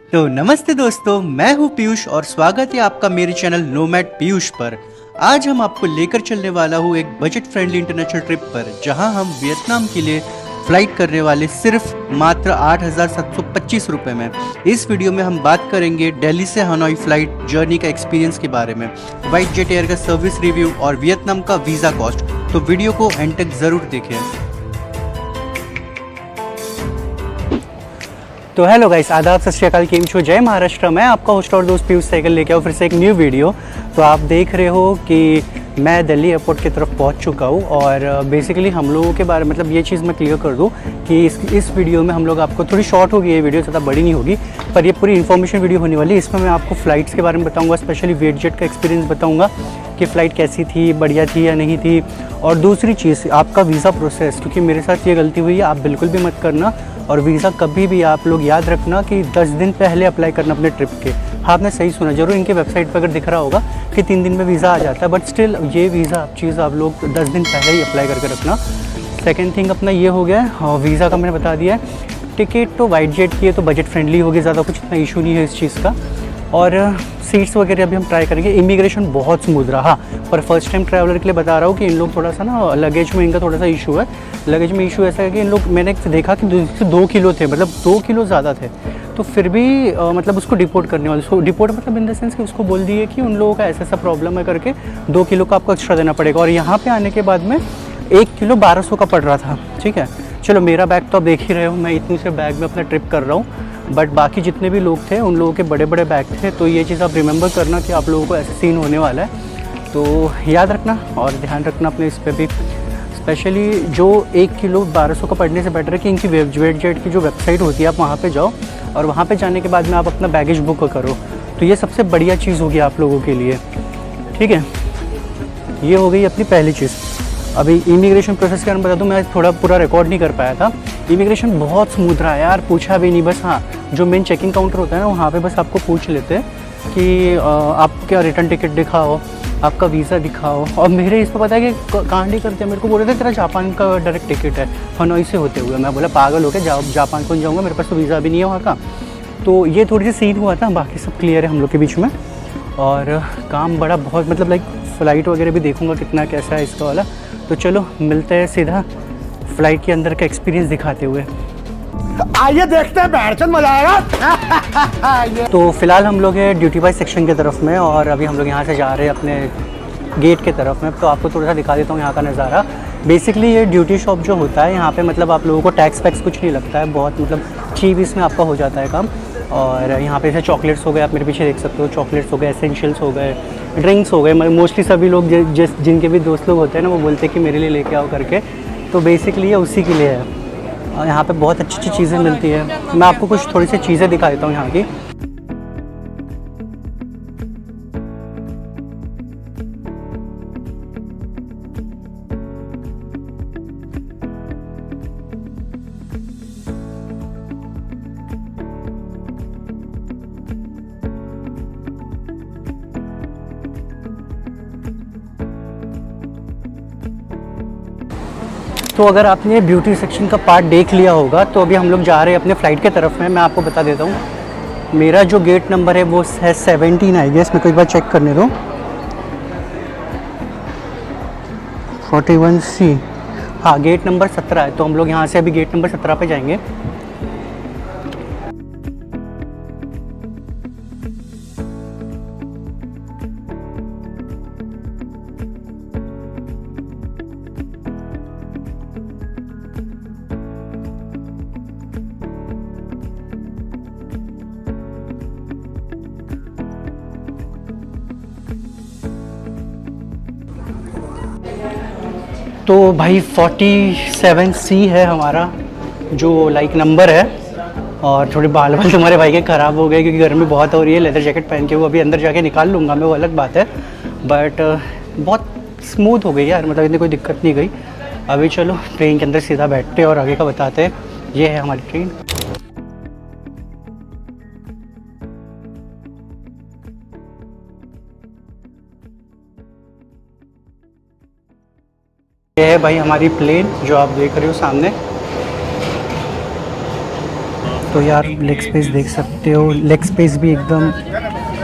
तो नमस्ते दोस्तों, मैं हूं पीयूष और स्वागत है आपका मेरे चैनल नोमैड पीयूष पर। आज हम आपको लेकर चलने वाला हूं एक बजट फ्रेंडली इंटरनेशनल ट्रिप पर, जहां हम वियतनाम के लिए फ्लाइट करने वाले सिर्फ मात्र 8,725 रुपये में। इस वीडियो में हम बात करेंगे दिल्ली से हनोई फ्लाइट जर्नी का एक्सपीरियंस के बारे में, वाइट जेट एयर का सर्विस रिव्यू और वियतनाम का वीज़ा कॉस्ट। तो वीडियो को एंड तक ज़रूर देखें। तो हेलो गाइस, आदाब, सत श्री अकाल, केम छो, जय महाराष्ट्र। मैं आपका होस्ट और दोस्त पीयूष साइकिल लेके आओ फिर से एक न्यू वीडियो। तो आप देख रहे हो कि मैं दिल्ली एयरपोर्ट की तरफ पहुंच चुका हूं और बेसिकली हम लोगों के बारे मतलब ये चीज़ मैं क्लियर कर दूं कि इस वीडियो में हम लोग आपको थोड़ी शॉर्ट होगी, ये वीडियो ज़्यादा बड़ी नहीं होगी, पर ये पूरी इन्फॉर्मेशन वीडियो होने वाली है। इसमें मैं आपको फ़्लाइट्स के बारे में बताऊँगा, स्पेशली वेट जेट का एक्सपीरियंस बताऊँगा कि फ़्लाइट कैसी थी, बढ़िया थी या नहीं थी। और दूसरी चीज़, आपका वीज़ा प्रोसेस, क्योंकि मेरे साथ ये गलती हुई है, आप बिल्कुल भी मत करना। और वीज़ा कभी भी आप लोग याद रखना कि 10 दिन पहले अप्लाई करना अपने ट्रिप के। हाँ, आपने सही सुना, जरूर इनके वेबसाइट पर अगर दिख रहा होगा कि 3 दिन में वीज़ा आ जाता है, बट स्टिल ये वीज़ा चीज़ आप लोग 10 दिन पहले ही अप्लाई करके रखना। सेकेंड थिंग अपना ये हो गया है, वीज़ा का मैंने बता दिया है। टिकट तो वाइट जेट की है तो बजट फ्रेंडली होगी, ज़्यादा कुछ इतना इशू नहीं है इस चीज़ का। और सीट्स वगैरह अभी हम ट्राई करेंगे। इमिग्रेशन बहुत स्मूथ रहा, पर फर्स्ट टाइम ट्रैवलर के लिए बता रहा हूँ कि इन लोग थोड़ा सा ना लगेज में इनका थोड़ा सा इशू है। लगेज में इशू ऐसा है कि इन लोग, मैंने देखा कि 2 किलो थे, मतलब 2 किलो ज़्यादा थे, तो फिर भी मतलब उसको डिपोर्ट करने वाले, उसको डिपोर्ट मतलब इन द सेंस कि उसको बोल दिए कि उन लोगों का ऐसा ऐसा प्रॉब्लम है करके 2 किलो का आपको एक्स्ट्रा देना पड़ेगा। और यहाँ पे आने के बाद में 1 किलो 1200 का पड़ रहा था। ठीक है, चलो मेरा बैग तो आप देख ही रहे हो, मैं इतनी से बैग में अपना ट्रिप कर रहा हूँ, बट बाकी जितने भी लोग थे उन लोगों के बड़े बड़े बैग थे। तो ये चीज़ आप रिमेंबर करना कि आप लोगों को ऐसे सीन होने वाला है, तो याद रखना और ध्यान रखना अपने इस पर भी। स्पेशली जो 1 किलो 1200 का पड़ने से बेटर है कि इनकी वेट जेट की जो वेबसाइट होती है, आप वहाँ पे जाओ और वहाँ पे जाने के बाद में आप अपना बैगेज बुक करो। तो ये सबसे बढ़िया चीज़ होगी आप लोगों के लिए। ठीक है, ये हो गई अपनी पहली चीज़। अभी इमिग्रेशन प्रोसेस के बारे में बता दूँ, मैं थोड़ा पूरा रिकॉर्ड नहीं कर पाया था। इमिग्रेशन बहुत स्मूथ रहा यार, पूछा भी नहीं। बस हाँ, जो मेन चेकिंग काउंटर होता है ना, वहाँ पे बस आपको पूछ लेते हैं कि आप क्या रिटर्न टिकट दिखाओ, आपका वीज़ा दिखाओ। और मेरे इस पर पता है कि कांड ही करते हैं, मेरे को बोल रहे थे तेरा जापान का डायरेक्ट टिकट है हनोई से होते हुए। मैं बोला पागल हो गया, जापान को नहीं जाऊँगा, मेरे पास तो वीज़ा भी नहीं है वहाँ का। तो ये थोड़ी सी सीन हुआ था, बाकी सब क्लियर है हम लोग के बीच में। और काम बड़ा बहुत, मतलब लाइक फ़्लाइट वगैरह भी देखूँगा कितना कैसा है इसका वाला। तो चलो मिलते हैं सीधा फ़्लाइट के अंदर का एक्सपीरियंस दिखाते हुए। आइए देखते हैं, बैठचंद मजा आएगा। तो फिलहाल हम लोग हैं ड्यूटी बाई सेक्शन की तरफ में, और अभी हम लोग यहाँ से जा रहे हैं अपने गेट के तरफ में। तो आपको थोड़ा सा दिखा देता हूँ यहाँ का नज़ारा। बेसिकली ये ड्यूटी शॉप जो होता है यहाँ पे, मतलब आप लोगों को टैक्स वैक्स कुछ नहीं लगता है, बहुत मतलब चीप इसमें आपका हो जाता है काम। और यहाँ पे जैसे चॉकलेट्स हो गए, आप मेरे पीछे देख सकते हो, चॉकलेट्स हो गए, एसेंशियल्स हो गए, ड्रिंक्स हो गए। मोस्टली सभी लोग जिनके भी दोस्त लोग होते हैं ना, वो बोलते हैं कि मेरे लिए लेके आओ करके। तो बेसिकली ये उसी के लिए है। और यहाँ पे बहुत अच्छी अच्छी चीज़ें मिलती है। मैं आपको कुछ थोड़ी सी चीज़ें दिखा देता हूँ यहाँ की। तो अगर आपने ब्यूटी सेक्शन का पार्ट देख लिया होगा, तो अभी हम लोग जा रहे हैं अपने फ़्लाइट के तरफ में। मैं आपको बता देता हूँ, मेरा जो गेट नंबर है वो है 17 आई गेस। मेरे को एक बार चेक करने दो। 41C, हाँ गेट नंबर 17 है। तो हम लोग यहाँ से अभी गेट नंबर 17 पे जाएंगे। तो भाई 47C है हमारा जो लाइक नंबर है। और थोड़े बाल तुम्हारे भाई के ख़राब हो गए क्योंकि गर्मी बहुत हो रही है। लेदर जैकेट पहन के वो अभी अंदर जाके निकाल लूँगा मैं, वो अलग बात है, बट बहुत स्मूथ हो गई यार, मतलब इतनी कोई दिक्कत नहीं गई। अभी चलो ट्रेन के अंदर सीधा बैठते और आगे का बताते हैं। ये है हमारी ट्रेन। ये है भाई हमारी प्लेन जो आप देख रहे हो सामने। तो यार लेग स्पेस देख सकते हो, लेग स्पेस भी एकदम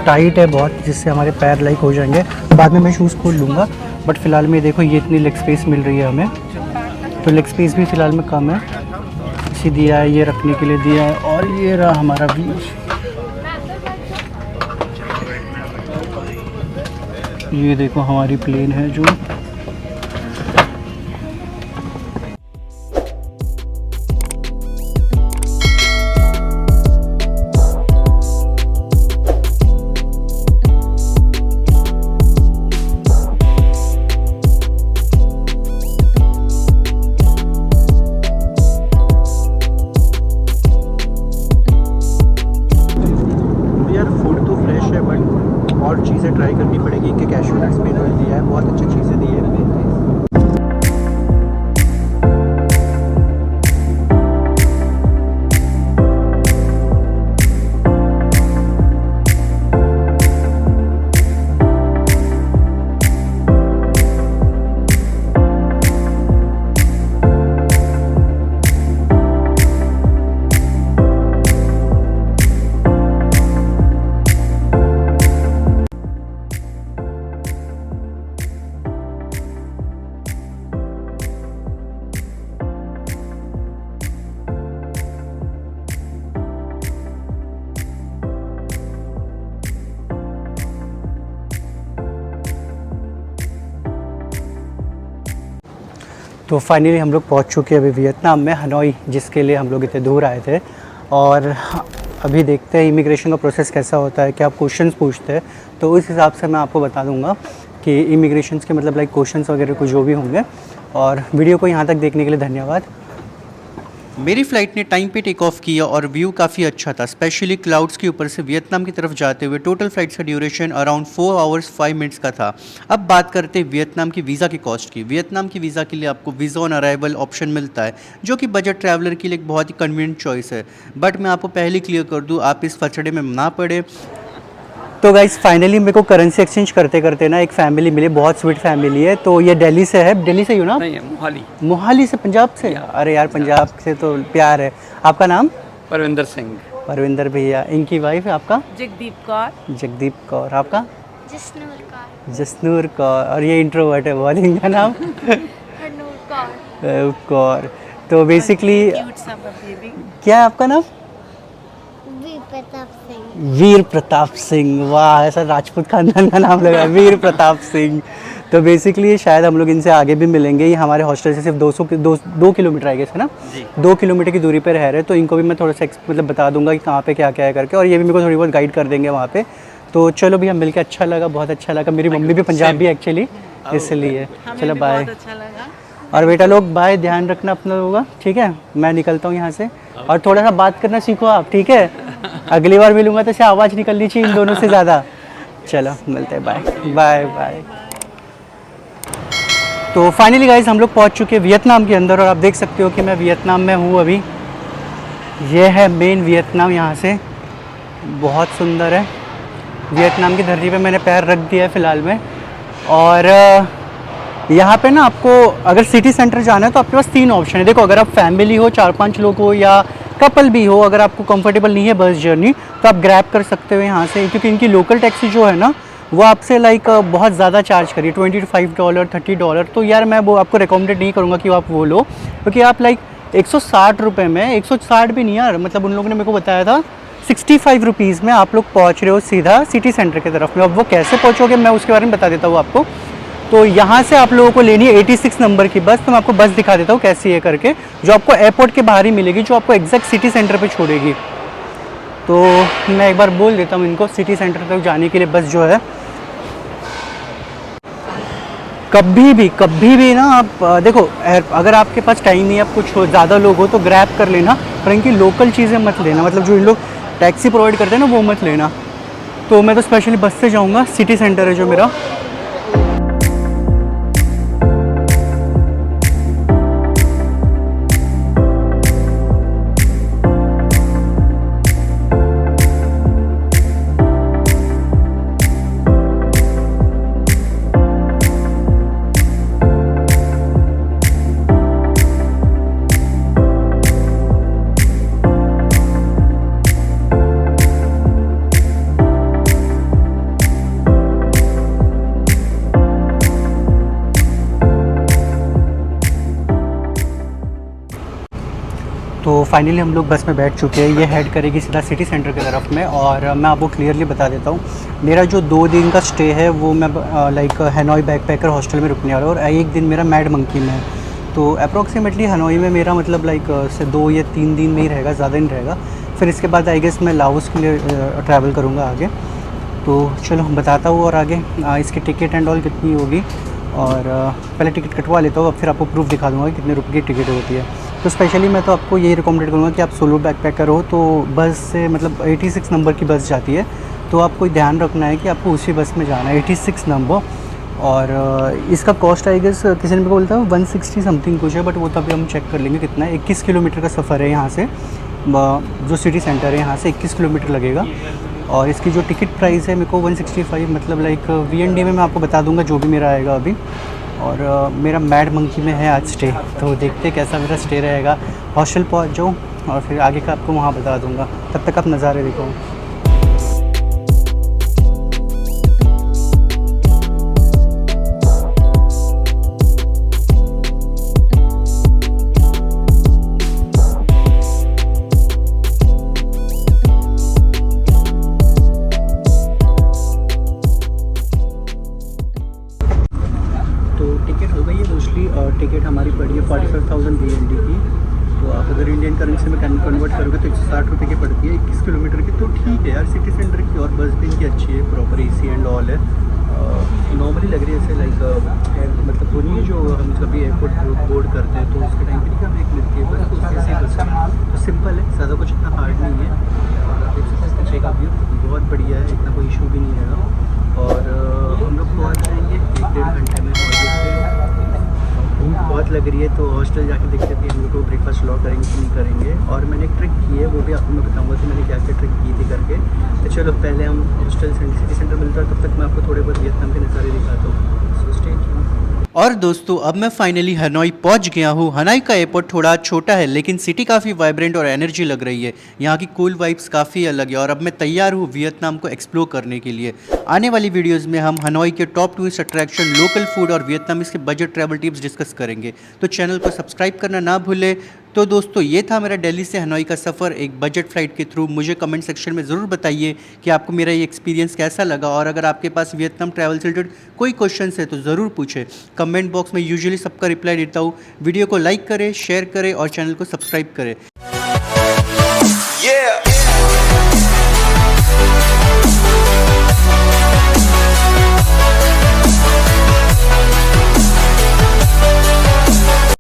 टाइट है बहुत, जिससे हमारे पैर लाइक हो जाएंगे। बाद में मैं शूज़ खोल लूँगा, बट फ़िलहाल में देखो ये इतनी लेग स्पेस मिल रही है हमें। तो लेग स्पेस भी फ़िलहाल में कम है, इसी दिया है, ये रखने के लिए दिया है। और ये रहा हमारा व्यू, ये देखो हमारी प्लेन है जो। और चीज़ें ट्राई करनी पड़ेगी, इनके कैशू नट्स भी इन्होंने दिया है, बहुत अच्छी चीज़ें दी है। तो फाइनली हम लोग पहुंच चुके हैं अभी वियतनाम में, हनोई, जिसके लिए हम लोग इतने दूर आए थे। और अभी देखते हैं इमिग्रेशन का प्रोसेस कैसा होता है, क्या आप क्वेश्चंस पूछते हैं, तो उस हिसाब से मैं आपको बता दूंगा कि इमिग्रेशन के मतलब लाइक क्वेश्चंस वगैरह कुछ जो भी होंगे। और वीडियो को यहाँ तक देखने के लिए धन्यवाद। मेरी फ़्लाइट ने टाइम पे टेक ऑफ किया और व्यू काफ़ी अच्छा था, स्पेशली क्लाउड्स के ऊपर से वियतनाम की तरफ जाते हुए। टोटल फ्लाइट का ड्यूरेशन अराउंड 4 आवर्स 5 मिनट्स का था। अब बात करते हैं वियतनाम की वीज़ा की कॉस्ट की। वियतनाम की वीज़ा के लिए आपको वीज़ा ऑन अराइवल ऑप्शन मिलता है, जो कि बजट ट्रैवलर के लिए एक बहुत ही कन्वीनियंट चॉइस है। बट मैं आपको पहले क्लियर कर दूँ, आप इस फचड़े में ना पड़े। तो गाइस फाइनली मेरे को करेंसी एक्सचेंज करते करते ना एक फैमिली मिली, बहुत स्वीट फैमिली है। तो ये दिल्ली से है, दिल्ली से ही हो ना? नहीं, मोहाली। मोहाली से, पंजाब से? अरे यार पंजाब से तो प्यार है। आपका नाम? परविंदर सिंह। परविंदर भैया। इनकी वाइफ है आपका? जगदीप कौर। जगदीप कौर। आपका? जसनूर कौर। जसनूर कौर। और ये इंट्रोवर्ट है बहुत, इनका नाम? हरनूर कौर। कौर। तो बेसिकली क्या है आपका नाम? वीर प्रताप सिंह। वीर प्रताप सिंह, वाह, ऐसा राजपूत खानदान का नाम लगा, वीर प्रताप सिंह। तो बेसिकली शायद हम लोग इनसे आगे भी मिलेंगे। ये हमारे हॉस्टल से सिर्फ 2 किलोमीटर आएगा है ना, 2 किलोमीटर की दूरी पर रह रहे हैं। तो इनको भी मैं थोड़ा सा मतलब बता दूंगा कि कहाँ पे क्या क्या है करके, और ये भी मेरे को थोड़ी बहुत गाइड कर देंगे वहाँ पे। तो चलो भैया, मिलके अच्छा लगा, बहुत अच्छा लगा। मेरी मम्मी भी पंजाबी एक्चुअली, इसलिए चलो बाय। और बेटा लोग बाय, ध्यान रखना अपना लोगों का, ठीक है? मैं निकलता हूँ यहाँ से, और थोड़ा सा बात करना सीखो आप, ठीक है? अगली बार मिलूंगा तो ऐसे आवाज़ निकलनी चाहिए इन दोनों से ज़्यादा। चलो मिलते हैं, बाय बाय बाय। तो फाइनली गाइस हम लोग पहुँच चुके हैं वियतनाम के अंदर, और आप देख सकते हो कि मैं वियतनाम में हूँ अभी। ये है मेन वियतनाम, यहाँ से बहुत सुंदर है। वियतनाम की धरती पे मैंने पैर रख दिया है फ़िलहाल में। और यहाँ पे ना आपको अगर सिटी सेंटर जाना है तो आपके पास 3 ऑप्शन है। देखो, अगर आप फैमिली हो, 4-5 लोग हो, या कपल भी हो, अगर आपको कंफर्टेबल नहीं है बस जर्नी, तो आप ग्रैब कर सकते हो यहाँ से, क्योंकि इनकी लोकल टैक्सी जो है ना वो आपसे लाइक बहुत ज़्यादा चार्ज करिए, $25, $30। तो यार मैं वो आपको रिकमेंडेड नहीं करूँगा कि आप वो लो, क्योंकि आप लाइक 160 रुपये में, 160 भी नहीं यार, मतलब उन लोगों ने मेरे को बताया था 65 रुपीज़ में आप लोग पहुँच रहे हो सीधा सिटी सेंटर की तरफ में। अब वो कैसे पहुँचोगे मैं उसके बारे में बता देता हूँ आपको। तो यहाँ से आप लोगों को लेनी है 86 नंबर की बस। तो मैं आपको बस दिखा देता हूँ कैसी है करके, जो आपको एयरपोर्ट के बाहर ही मिलेगी, जो आपको एग्जैक्ट सिटी सेंटर पे छोड़ेगी। तो मैं एक बार बोल देता हूँ इनको, सिटी सेंटर तक जाने के लिए बस जो है, कभी भी ना आप देखो, अगर आपके पास टाइम नहीं है, आप कुछ ज़्यादा लोग हो तो ग्रैब कर लेना, पर इनकी लोकल चीज़ें मत लेना, मतलब जो इन लोग टैक्सी प्रोवाइड करते हैं ना वो मत लेना। तो मैं तो स्पेशली बस से जाऊँगा, सिटी सेंटर है जो मेरा। फाइनली हम लोग बस में बैठ चुके हैं। ये हेड करेगी सीधा सिटी सेंटर की तरफ में। और मैं आपको क्लियरली बता देता हूँ, मेरा जो 2 दिन का स्टे है वो मैं लाइक हनोई बैकपैकर हॉस्टल में रुकने वाला हूँ, और 1 दिन मेरा मैड मंकी में है। तो अप्रॉक्सीमेटली हनोई में मेरा मतलब लाइक से 2 या 3 दिन में ही रहेगा, ज़्यादा नहीं रहेगा। फिर इसके बाद आई गेस मैं लाओस के लिए ट्रैवल करूँगा आगे। तो चलो बताता हूँ। और आगे इसकी टिकट एंड ऑल कितनी होगी, और पहले टिकट कटवा लेता हूँ, अब फिर आपको प्रूफ दिखा दूँगा कितने रुपये की टिकट होती है। तो स्पेशली मैं तो आपको यही रिकमेंड करूँगा कि आप सोलो बैकपैकर हो तो बस से मतलब 86 नंबर की बस जाती है, तो आपको ध्यान रखना है कि आपको उसी बस में जाना है, 86 नंबर। और इसका कॉस्ट आई गेस किसी ने मेरे को बोलता है 160 समथिंग कुछ है, बट वो तो अभी हम चेक कर लेंगे कितना है। 21 किलोमीटर का सफ़र है यहाँ से, जो सिटी सेंटर है यहाँ से 21 किलोमीटर लगेगा। और इसकी जो टिकट प्राइस है मेरे को 165, मतलब लाइक VND में मैं आपको बता दूंगा जो भी मेरा आएगा अभी। और मेरा मैड मंकी में है आज स्टे, तो देखते कैसा मेरा स्टे रहेगा। हॉस्टल पहुँच जाऊँ और फिर आगे का आपको वहाँ बता दूँगा, तब तक आप नज़ारे देखो। टिकट हमारी पड़ी है 45,000 VND की। तो आप अगर इंडियन करेंसी में कन्वर्ट करोगे तो 160 रुपये की पड़ती है 21 किलोमीटर की। तो ठीक है यार, सिटी सेंटर की। और बस भी इनकी अच्छी है, प्रॉपर AC एंड ऑल है। नॉर्मली लग रही है ऐसे लाइक मतलब वो नहीं है जो हम कभी एयरपोर्ट बोर्ड करते हैं तो उसके टाइम पर नहीं हमें एक मिलती है बस, उसकी ऐसी बस है। तो सिंपल है, ज़्यादा कुछ इतना हार्ड नहीं है। और आप देख सकते हैं पीछे का व्यू बहुत बढ़िया है, इतना कोई इशू भी नहीं है। और हम लोग पहुँच जाएंगे 1-1.5 घंटे में। भूख बहुत लग रही है तो हॉस्टल जाके देखते थे हम लोग को ब्रेकफास्ट लॉ करेंगे कि नहीं करेंगे। और मैंने एक ट्रिक की है, वो भी आपको मैं बताऊंगा कि मैंने क्या क्या ट्रिक की थी करके। तो चलो पहले हम हॉस्टल सिटी सेंटर मिलता है, तब तक मैं आपको थोड़े बहुत वियतनाम के नज़ारे दिखाता हूँ। So stay tuned. और दोस्तों अब मैं फाइनली हनोई पहुंच गया हूँ। हनोई का एयरपोर्ट थोड़ा छोटा है लेकिन सिटी काफ़ी वाइब्रेंट और एनर्जी लग रही है। यहाँ की कूल वाइब्स काफ़ी अलग है। और अब मैं तैयार हूँ वियतनाम को एक्सप्लोर करने के लिए। आने वाली वीडियोस में हम हनोई के top tourist attraction, local food और वियतनामीज के बजट ट्रैवल टिप्स डिस्कस करेंगे। तो चैनल को सब्सक्राइब करना ना भूलें। तो दोस्तों ये था मेरा दिल्ली से हनोई का सफ़र एक बजट फ़्लाइट के थ्रू। मुझे कमेंट सेक्शन में ज़रूर बताइए कि आपको मेरा ये एक्सपीरियंस कैसा लगा। और अगर आपके पास वियतनाम ट्रैवल से रिलेटेड कोई क्वेश्चन है तो ज़रूर पूछें। कमेंट बॉक्स में यूजुअली सबका रिप्लाई देता हूँ। वीडियो को लाइक करें, शेयर करें और चैनल को सब्सक्राइब करें।